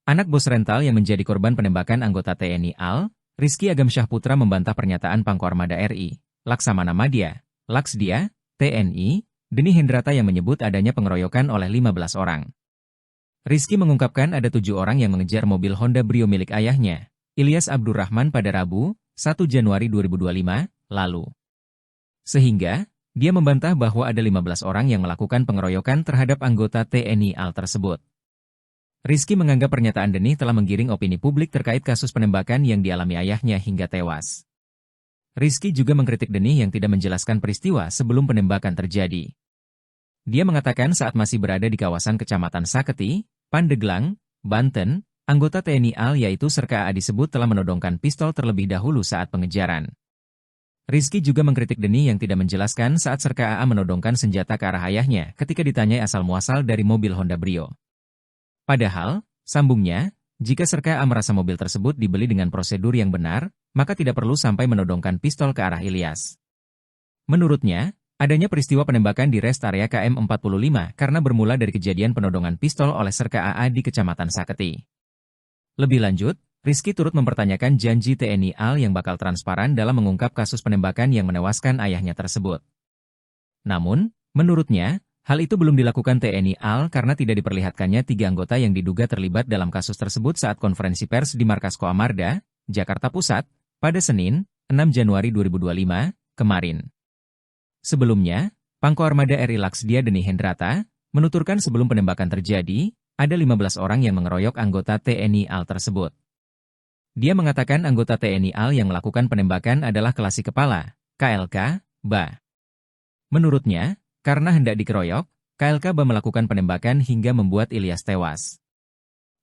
Anak bos rental yang menjadi korban penembakan anggota TNI AL, Rizky Agamsyah Putra membantah pernyataan Pangkoarmada RI, Laksamana Madya, Laksdia, TNI, Deni Hendrata yang menyebut adanya pengeroyokan oleh 15 orang. Rizky mengungkapkan ada 7 orang yang mengejar mobil Honda Brio milik ayahnya, Ilyas Abdurrahman pada Rabu, 1 Januari 2025, lalu. Sehingga, dia membantah bahwa ada 15 orang yang melakukan pengeroyokan terhadap anggota TNI AL tersebut. Rizky menganggap pernyataan Deni telah menggiring opini publik terkait kasus penembakan yang dialami ayahnya hingga tewas. Rizky juga mengkritik Deni yang tidak menjelaskan peristiwa sebelum penembakan terjadi. Dia mengatakan saat masih berada di kawasan Kecamatan Saketi, Pandeglang, Banten, anggota TNI AL yaitu Serka A disebut telah menodongkan pistol terlebih dahulu saat pengejaran. Rizky juga mengkritik Deni yang tidak menjelaskan saat Serka A menodongkan senjata ke arah ayahnya ketika ditanyai asal-muasal dari mobil Honda Brio. Padahal, sambungnya, jika Serka A merasa mobil tersebut dibeli dengan prosedur yang benar, maka tidak perlu sampai menodongkan pistol ke arah Ilyas. Menurutnya, adanya peristiwa penembakan di rest area KM 45 karena bermula dari kejadian penodongan pistol oleh Serka AA di Kecamatan Saketi. Lebih lanjut, Rizky turut mempertanyakan janji TNI AL yang bakal transparan dalam mengungkap kasus penembakan yang menewaskan ayahnya tersebut. Namun, menurutnya, hal itu belum dilakukan TNI AL karena tidak diperlihatkannya 3 anggota yang diduga terlibat dalam kasus tersebut saat konferensi pers di Markas Koamarda, Jakarta Pusat, pada Senin, 6 Januari 2025, kemarin. Sebelumnya, Pangkoarmada RI Laksdia Deni Hendrata menuturkan sebelum penembakan terjadi, ada 15 orang yang mengeroyok anggota TNI AL tersebut. Dia mengatakan anggota TNI AL yang melakukan penembakan adalah Kelasi Kepala, KLK, BA. Menurutnya, karena hendak dikeroyok, KLK BA melakukan penembakan hingga membuat Ilyas tewas.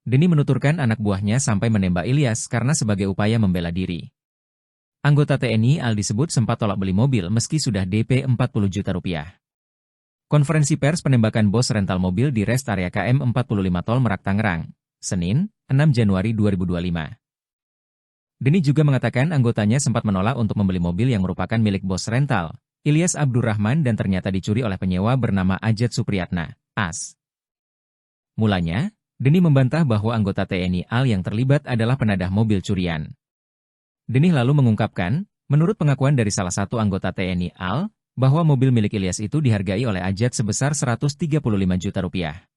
Deni menuturkan anak buahnya sampai menembak Ilyas karena sebagai upaya membela diri. Anggota TNI AL disebut sempat tolak beli mobil meski sudah DP 40 juta rupiah. Konferensi pers penembakan bos rental mobil di rest area KM 45 Tol Merak Tangerang, Senin, 6 Januari 2025. Deni juga mengatakan anggotanya sempat menolak untuk membeli mobil yang merupakan milik bos rental, Ilyas Abdurrahman dan ternyata dicuri oleh penyewa bernama Ajat Supriyatna, AS. Mulanya, Deni membantah bahwa anggota TNI AL yang terlibat adalah penadah mobil curian. Deni lalu mengungkapkan, menurut pengakuan dari salah satu anggota TNI AL, bahwa mobil milik Ilyas itu dihargai oleh Ajat sebesar 135 juta rupiah.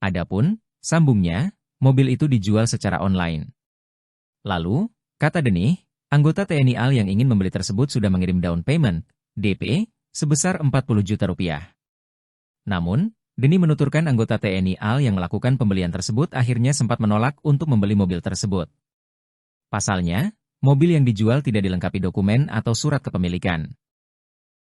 Adapun, sambungnya, mobil itu dijual secara online. Lalu, kata Deni, anggota TNI AL yang ingin membeli tersebut sudah mengirim down payment, DP, sebesar 40 juta rupiah. Namun, Deni menuturkan anggota TNI AL yang melakukan pembelian tersebut akhirnya sempat menolak untuk membeli mobil tersebut. Pasalnya, mobil yang dijual tidak dilengkapi dokumen atau surat kepemilikan.